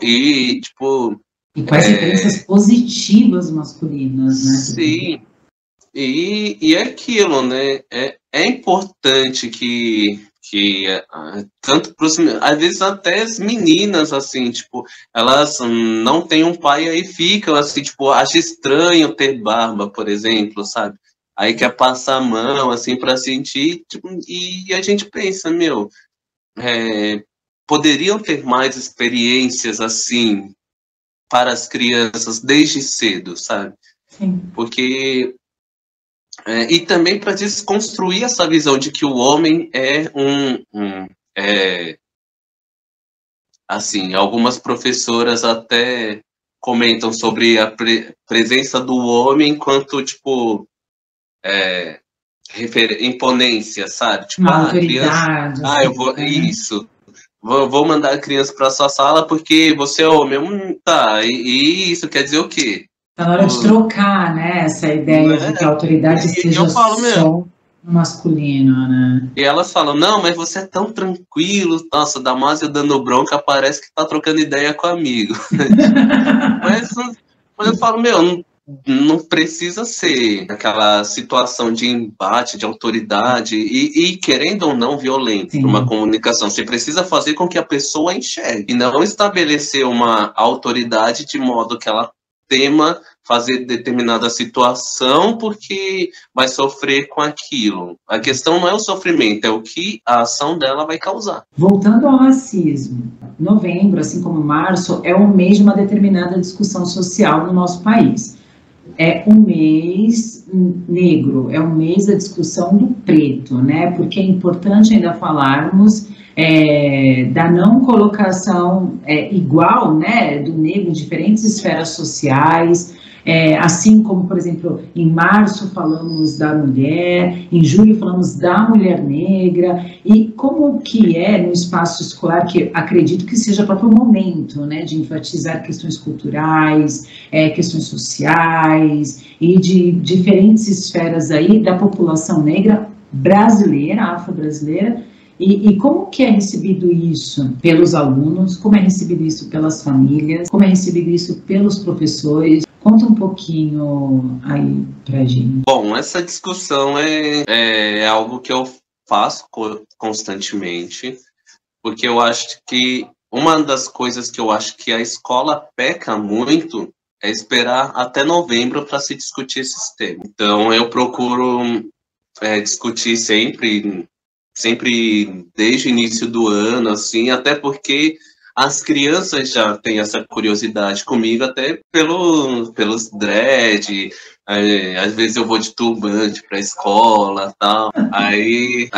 E quais referências positivas masculinas, né? Sim. E é aquilo, né? É importante que tanto pros, às vezes até as meninas, assim, tipo, elas não têm um pai, aí ficam assim, tipo, acha estranho ter barba, por exemplo, sabe? Aí quer passar a mão, assim, para sentir, tipo, e a gente pensa, poderiam ter mais experiências, assim, para as crianças desde cedo, sabe? Sim. Porque... e também para desconstruir essa visão de que o homem assim, algumas professoras até comentam sobre a presença do homem enquanto, tipo, imponência, sabe? Tipo, autoridade. Vou mandar a criança para sua sala porque você é homem. Tá, e isso quer dizer o quê? Tá na hora de trocar, né, essa ideia de que a autoridade seja só masculina, né? E elas falam, não, mas você é tão tranquilo, nossa, Damásio dando bronca, parece que tá trocando ideia com amigo. mas eu falo, não precisa ser aquela situação de embate, de autoridade, e querendo ou não, violento para uma comunicação. Você precisa fazer com que a pessoa enxergue, e não estabelecer uma autoridade de modo que ela tema fazer determinada situação porque vai sofrer com aquilo. A questão não é o sofrimento, é o que a ação dela vai causar. Voltando ao racismo, novembro, assim como março, é um mês de uma determinada discussão social no nosso país. É um mês negro, é um mês da discussão do preto, né? Porque é importante ainda falarmos da não colocação igual, né, do negro em diferentes esferas sociais, assim como, por exemplo, em março falamos da mulher, em julho falamos da mulher negra, e como que no espaço escolar, que acredito que seja o próprio momento, né, de enfatizar questões culturais, questões sociais, e de diferentes esferas aí da população negra brasileira, afro-brasileira. E como que é recebido isso pelos alunos, como é recebido isso pelas famílias, como é recebido isso pelos professores? Conta um pouquinho aí pra gente. Bom, essa discussão é algo que eu faço constantemente, porque eu acho que uma das coisas que eu acho que a escola peca muito é esperar até novembro para se discutir esses temas. Então, eu procuro discutir sempre desde o início do ano, assim, até porque as crianças já têm essa curiosidade comigo, até pelos dread, às vezes eu vou de turbante para a escola, tal, aí,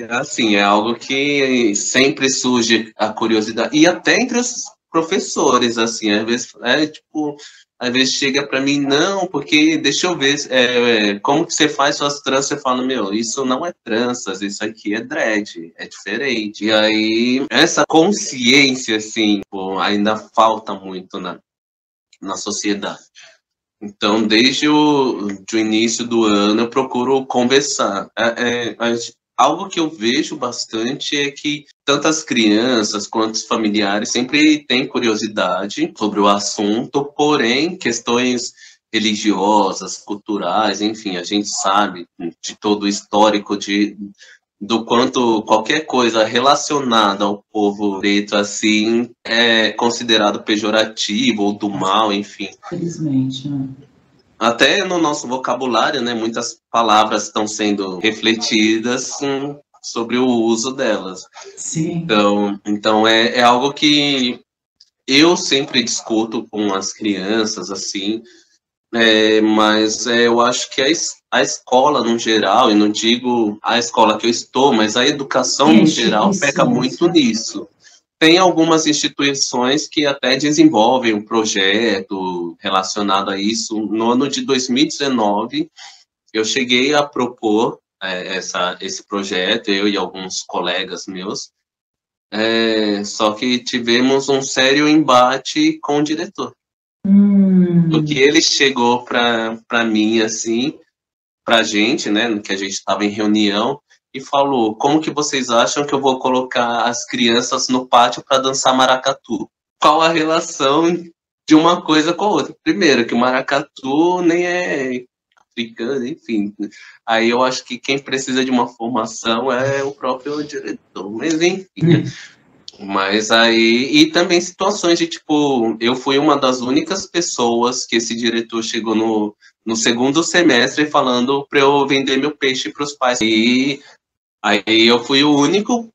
assim, é algo que sempre surge a curiosidade, e até entre os professores, assim, às vezes, tipo, às vezes chega para mim, não, porque deixa eu ver, como que você faz suas tranças? Você fala, meu, isso não é tranças, isso aqui é dread, é diferente. E aí, essa consciência, assim, pô, ainda falta muito na sociedade. Então, desde o início do ano, eu procuro conversar. Algo que eu vejo bastante é que tanto as crianças quanto os familiares sempre têm curiosidade sobre o assunto, porém, questões religiosas, culturais, enfim, a gente sabe de todo o histórico do quanto qualquer coisa relacionada ao povo preto, assim, é considerado pejorativo ou do mal, enfim. Infelizmente, né? Até no nosso vocabulário, né, muitas palavras estão sendo refletidas sobre o uso delas. Sim. Então é algo que eu sempre discuto com as crianças, assim, mas eu acho que a escola, no geral, e não digo a escola que eu estou, mas a educação, no geral, peca muito nisso. Tem algumas instituições que até desenvolvem um projeto relacionado a isso. No ano de 2019, eu cheguei a propor esse projeto, eu e alguns colegas meus, só que tivemos um sério embate com o diretor. Porque ele chegou para mim, assim, para a gente, né, que a gente estava em reunião, e falou, como que vocês acham que eu vou colocar as crianças no pátio para dançar maracatu? Qual a relação de uma coisa com a outra? Primeiro, que o maracatu nem é africano, enfim. Aí eu acho que quem precisa de uma formação é o próprio diretor, mas enfim. Mas aí, e também situações de, tipo, eu fui uma das únicas pessoas que esse diretor chegou no segundo semestre falando para eu vender meu peixe para os pais. E aí eu fui o único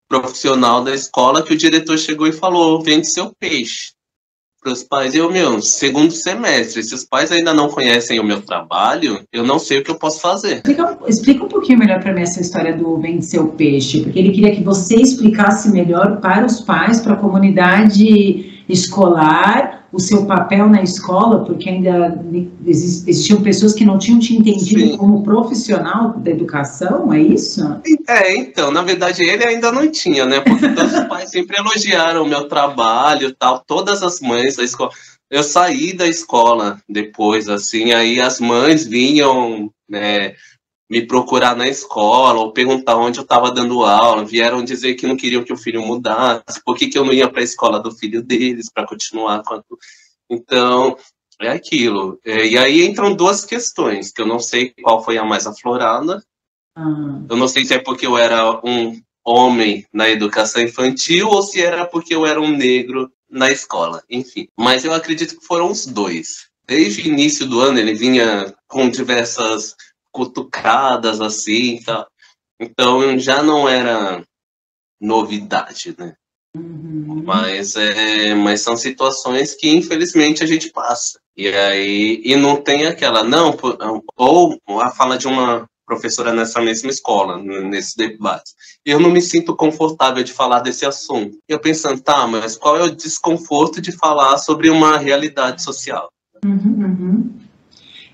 profissional da escola que o diretor chegou e falou, vende seu peixe para os pais. Eu, segundo semestre, se os pais ainda não conhecem o meu trabalho, eu não sei o que eu posso fazer. Explica um pouquinho melhor para mim essa história do vende seu peixe, porque ele queria que você explicasse melhor para os pais, para a comunidade escolar, o seu papel na escola, porque ainda existiam pessoas que não tinham te entendido como profissional da educação, é isso? Então, na verdade, ele ainda não tinha, né? Porque todos os pais sempre elogiaram o meu trabalho e tal, todas as mães da escola. Eu saí da escola depois, assim, aí as mães vinham, né, me procurar na escola ou perguntar onde eu estava dando aula, vieram dizer que não queriam que o filho mudasse, por que eu não ia para a escola do filho deles para continuar com a... Então, é aquilo. E aí entram duas questões, que eu não sei qual foi a mais aflorada. Eu não sei se é porque eu era um homem na educação infantil ou se era porque eu era um negro na escola, enfim. Mas eu acredito que foram os dois. Desde o início do ano ele vinha com diversas cutucadas assim, tá? Então já não era novidade, né? Mas são situações que infelizmente a gente passa. E não tem aquela, não, ou a fala de uma professora nessa mesma escola, nesse debate. Eu não me sinto confortável de falar desse assunto. Eu pensando, tá, mas qual é o desconforto de falar sobre uma realidade social?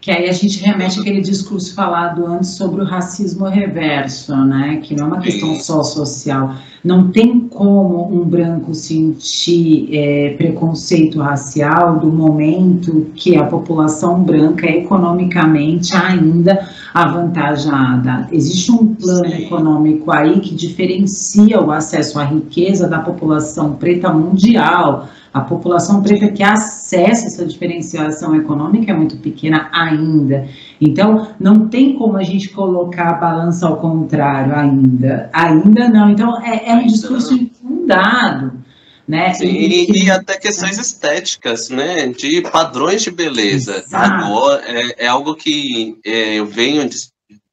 Que aí a gente remete àquele discurso falado antes sobre o racismo reverso, né? Que não é uma questão só social. Não tem como um branco sentir preconceito racial do momento que a população branca é economicamente ainda avantajada. Existe um plano econômico aí que diferencia o acesso à riqueza da população preta mundial. A população preta que acessa essa diferenciação econômica é muito pequena ainda. Então, não tem como a gente colocar a balança ao contrário ainda. Ainda não. Então, é um discurso infundado, né? Sim, e até questões estéticas, né? De padrões de beleza. Agora, é algo que eu venho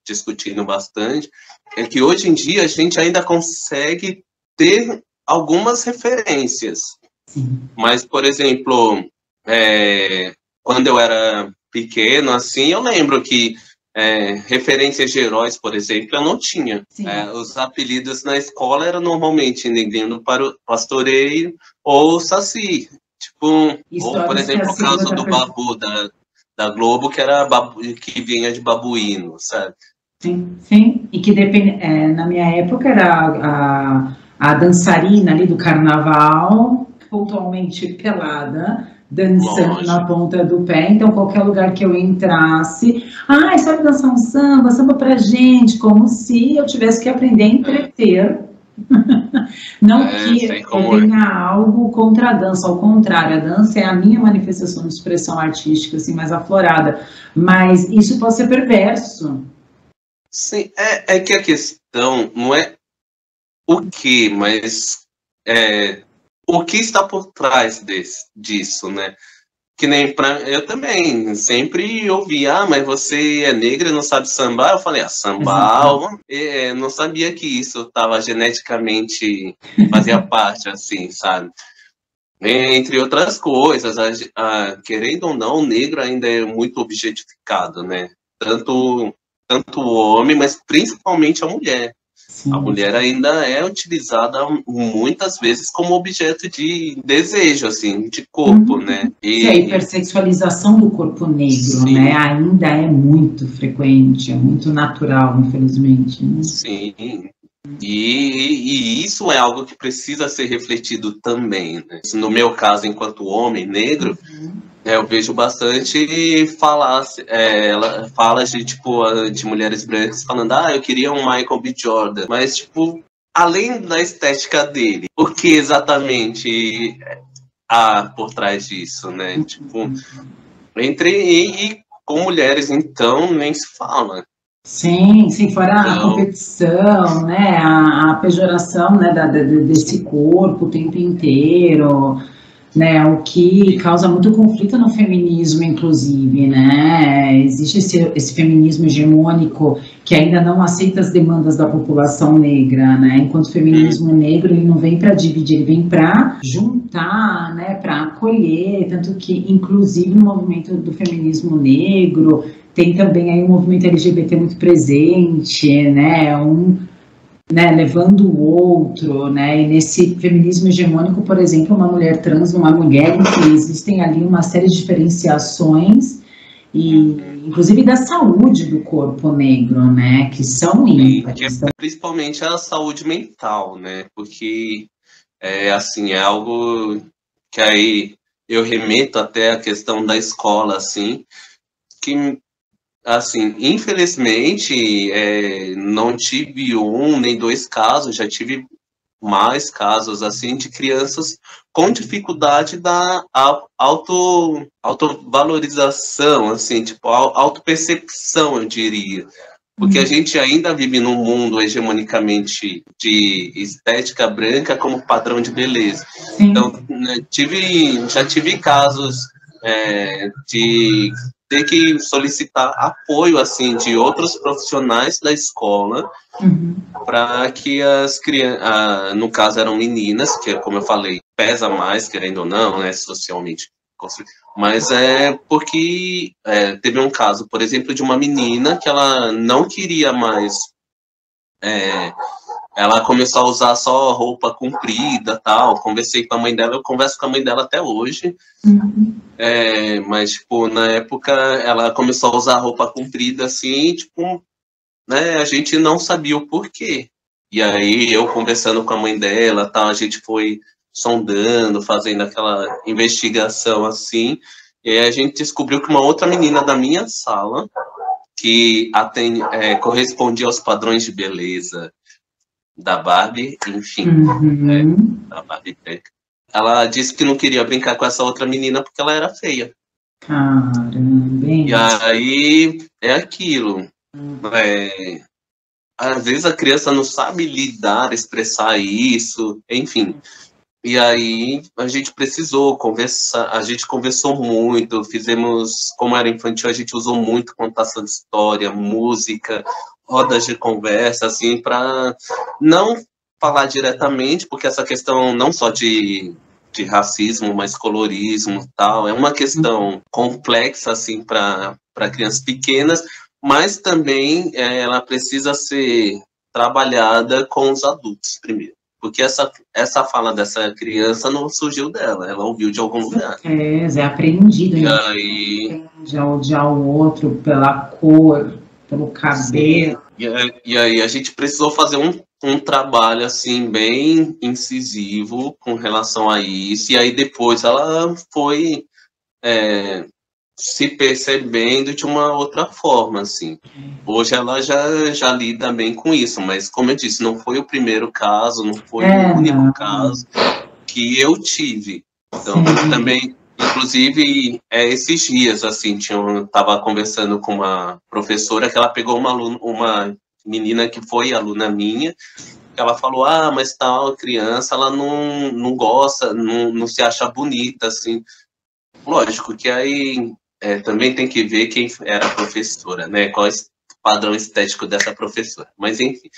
discutindo bastante, é que hoje em dia a gente ainda consegue ter algumas referências. Mas, por exemplo, quando eu era pequeno, assim, eu lembro que referências de heróis, por exemplo, eu não tinha. Os apelidos na escola eram normalmente Neguinho do Pastoreio ou Saci. Tipo, ou, Histórias por que exemplo, a o caso Silvia do tá Babu da Globo, que era que vinha de babuíno, sabe? Sim, sim. E que depende, na minha época era a dançarina ali do carnaval, pontualmente pelada, dançando Lógico. na ponta do pé. Então, qualquer lugar que eu entrasse, sabe dançar um samba, samba pra gente, como se eu tivesse que aprender a entreter. Não que sei como tenha algo contra a dança, ao contrário, a dança é a minha manifestação de expressão artística, assim, mais aflorada. Mas isso pode ser perverso. Sim, é que a questão não é o que, mas o que está por trás disso, né? Que nem eu também sempre ouvi, mas você é negra e não sabe sambar? Eu falei, sambar, não sabia que isso estava geneticamente, fazia parte, assim, sabe? Entre outras coisas, querendo ou não, o negro ainda é muito objetificado, né? Tanto o homem, mas principalmente a mulher. Sim. A mulher ainda é utilizada muitas vezes como objeto de desejo, assim, de corpo, né? E a hipersexualização do corpo negro, sim, né? Ainda é muito frequente, é muito natural, infelizmente. Né? Sim. E isso é algo que precisa ser refletido também, né? No meu caso, enquanto homem negro, eu vejo bastante falas de, tipo, de mulheres brancas falando, eu queria um Michael B. Jordan, mas, tipo, além da estética dele, o que exatamente há por trás disso, né? Tipo, e com mulheres, então, nem se fala. Sim, fora a competição, né, a pejoração, né, desse corpo o tempo inteiro, né, o que causa muito conflito no feminismo, inclusive, né, existe esse feminismo hegemônico que ainda não aceita as demandas da população negra, né, enquanto o feminismo negro, ele não vem para dividir, ele vem para juntar, né, para acolher, tanto que, inclusive, no movimento do feminismo negro, tem também aí um movimento LGBT muito presente, né, levando o outro, né, e nesse feminismo hegemônico, por exemplo, uma mulher trans, uma mulher, enfim, existem ali uma série de diferenciações, e inclusive da saúde do corpo negro, né, que são ímpares. Principalmente a saúde mental, né, porque, assim, é algo que aí eu remeto até a questão da escola, assim, que, assim, infelizmente, não tive um nem dois casos, já tive mais casos, assim, de crianças com dificuldade da autovalorização, assim, tipo, autopercepção, eu diria. Porque a gente ainda vive num mundo hegemonicamente de estética branca como padrão de beleza. Sim. Então, né, já tive casos de ter que solicitar apoio, assim, de outros profissionais da escola para que as crianças, no caso eram meninas, que, como eu falei, pesa mais, querendo ou não, né, socialmente, mas porque teve um caso, por exemplo, de uma menina que ela não queria mais, ela começou a usar só roupa comprida, tal, conversei com a mãe dela, eu converso com a mãe dela até hoje, mas, tipo, na época, ela começou a usar roupa comprida, assim, tipo, né, a gente não sabia o porquê. E aí, eu conversando com a mãe dela, tal, a gente foi sondando, fazendo aquela investigação, assim, e aí a gente descobriu que uma outra menina da minha sala, que correspondia aos padrões de beleza da Barbie, enfim, da Barbie branca, ela disse que não queria brincar com essa outra menina porque ela era feia. Caramba. E aí é aquilo. Às vezes a criança não sabe lidar, expressar isso, enfim. E aí a gente precisou conversar, a gente conversou muito, fizemos, como era infantil, a gente usou muito contação de história, música, rodas de conversa, assim, para não falar diretamente, porque essa questão não só de racismo, mas colorismo, tal, é uma questão complexa, assim, para crianças pequenas, mas também ela precisa ser trabalhada com os adultos primeiro, porque essa fala dessa criança não surgiu dela, ela ouviu de algum lugar. É aprendido, E né? aí, Já odiar o outro pela cor, pelo cabelo. e aí a gente precisou fazer um trabalho, assim, bem incisivo com relação a isso, e aí depois ela foi se percebendo de uma outra forma, assim. Hoje ela já lida bem com isso, mas como eu disse, não foi o primeiro caso, não foi o único caso que eu tive. Então, também, inclusive, esses dias, assim, tava conversando com uma professora que ela pegou uma menina que foi aluna minha, que ela falou, mas tal criança, ela não gosta, não se acha bonita, assim. Lógico que aí também tem que ver quem era a professora, né? Qual é o padrão estético dessa professora. Mas, enfim,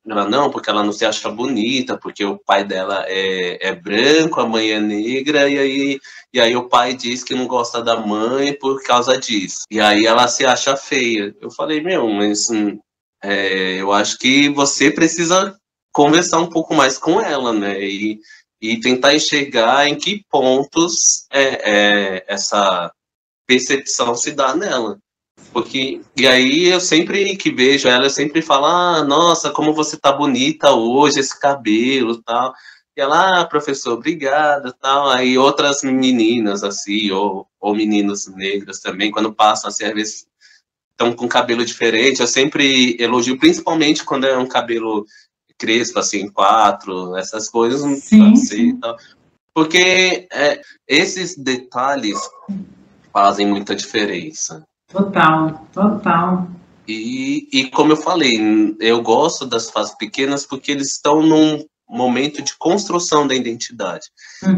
ela não, porque ela não se acha bonita, porque o pai dela é branco, a mãe é negra, e aí o pai diz que não gosta da mãe por causa disso. E aí ela se acha feia. Eu falei, mas eu acho que você precisa conversar um pouco mais com ela, né? E tentar enxergar em que pontos essa percepção se dá nela. E aí eu sempre que vejo ela, eu sempre falo, nossa, como você tá bonita hoje, esse cabelo e tal. E ela, professor, obrigada, tal. Aí outras meninas, assim, ou meninos negros também, quando passam, assim, às vezes estão com cabelo diferente, eu sempre elogio, principalmente quando é um cabelo crespo, assim, 4, essas coisas, assim, tal. Porque esses detalhes fazem muita diferença. Total. E como eu falei, eu gosto das fases pequenas porque eles estão num momento de construção da identidade.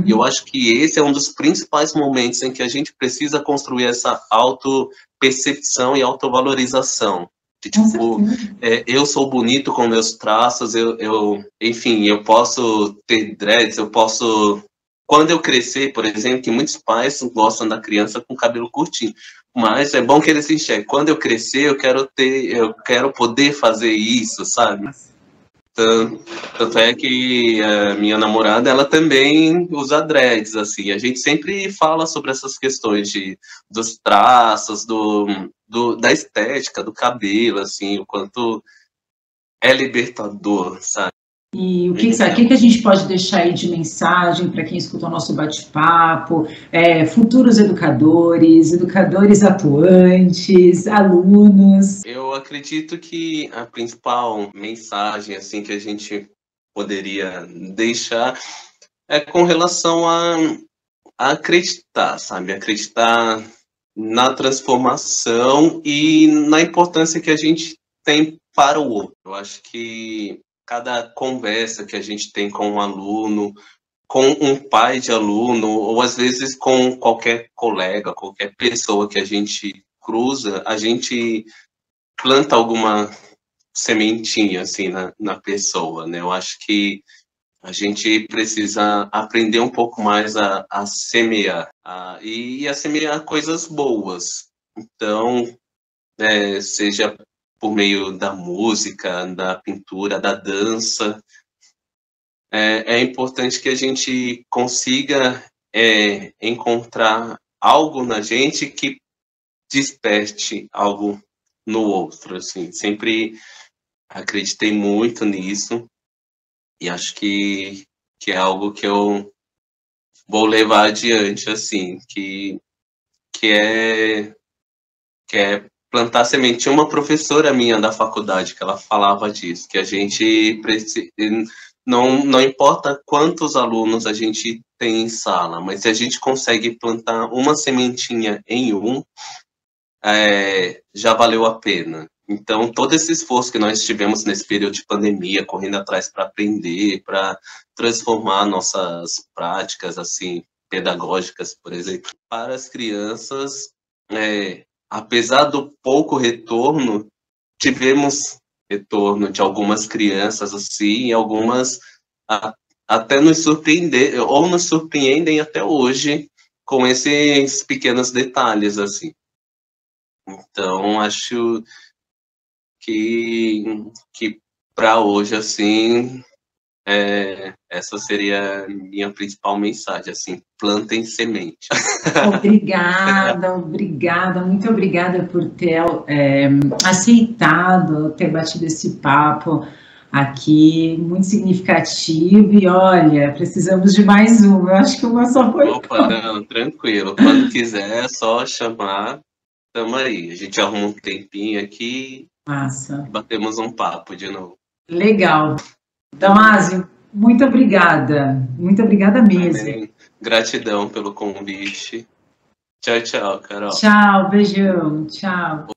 E eu acho que esse é um dos principais momentos em que a gente precisa construir essa autopercepção e autovalorização. De, tipo, eu sou bonito com meus traços, enfim, eu posso ter dreads, eu posso... Quando eu crescer, por exemplo, que muitos pais gostam da criança com cabelo curtinho, mas é bom que eles se enxerguem. Quando eu crescer, eu quero poder fazer isso, sabe? Tanto é que a minha namorada, ela também usa dreads, assim. A gente sempre fala sobre essas questões dos traços, da estética, do cabelo, assim, o quanto é libertador, sabe? E o que a gente pode deixar aí de mensagem para quem escuta o nosso bate-papo, futuros educadores atuantes, alunos? Eu acredito que a principal mensagem assim, que a gente poderia deixar é com relação a acreditar, sabe? Acreditar na transformação e na importância que a gente tem para o outro. Eu acho que cada conversa que a gente tem com um aluno, com um pai de aluno, ou às vezes com qualquer colega, qualquer pessoa que a gente cruza, a gente planta alguma sementinha assim na pessoa, né? Eu acho que a gente precisa aprender um pouco mais a semear, e a semear coisas boas. Então, seja por meio da música, da pintura, da dança. É importante que a gente consiga encontrar algo na gente que desperte algo no outro, assim. Sempre acreditei muito nisso e acho que é algo que eu vou levar adiante, assim, que é plantar semente. Tinha uma professora minha da faculdade que ela falava disso, que a gente não importa quantos alunos a gente tem em sala, mas se a gente consegue plantar uma sementinha em já valeu a pena. Então, todo esse esforço que nós tivemos nesse período de pandemia, correndo atrás para aprender, para transformar nossas práticas, assim, pedagógicas, por exemplo, para as crianças, apesar do pouco retorno, tivemos retorno de algumas crianças, assim, e algumas até nos surpreendem até hoje com esses pequenos detalhes, assim. Então, acho que para hoje, assim, essa seria a minha principal mensagem, assim, plantem semente. Obrigada, muito obrigada por ter aceitado, ter batido esse papo aqui, muito significativo, e olha, precisamos de mais um, eu acho que uma só foi. Opa, não, tranquilo, quando quiser é só chamar, tamo aí, a gente arruma um tempinho aqui, Massa. Batemos um papo de novo. Legal. Damásio, muito obrigada mesmo. Amém. Gratidão pelo convite. Tchau, tchau, Carol. Tchau, beijão, tchau.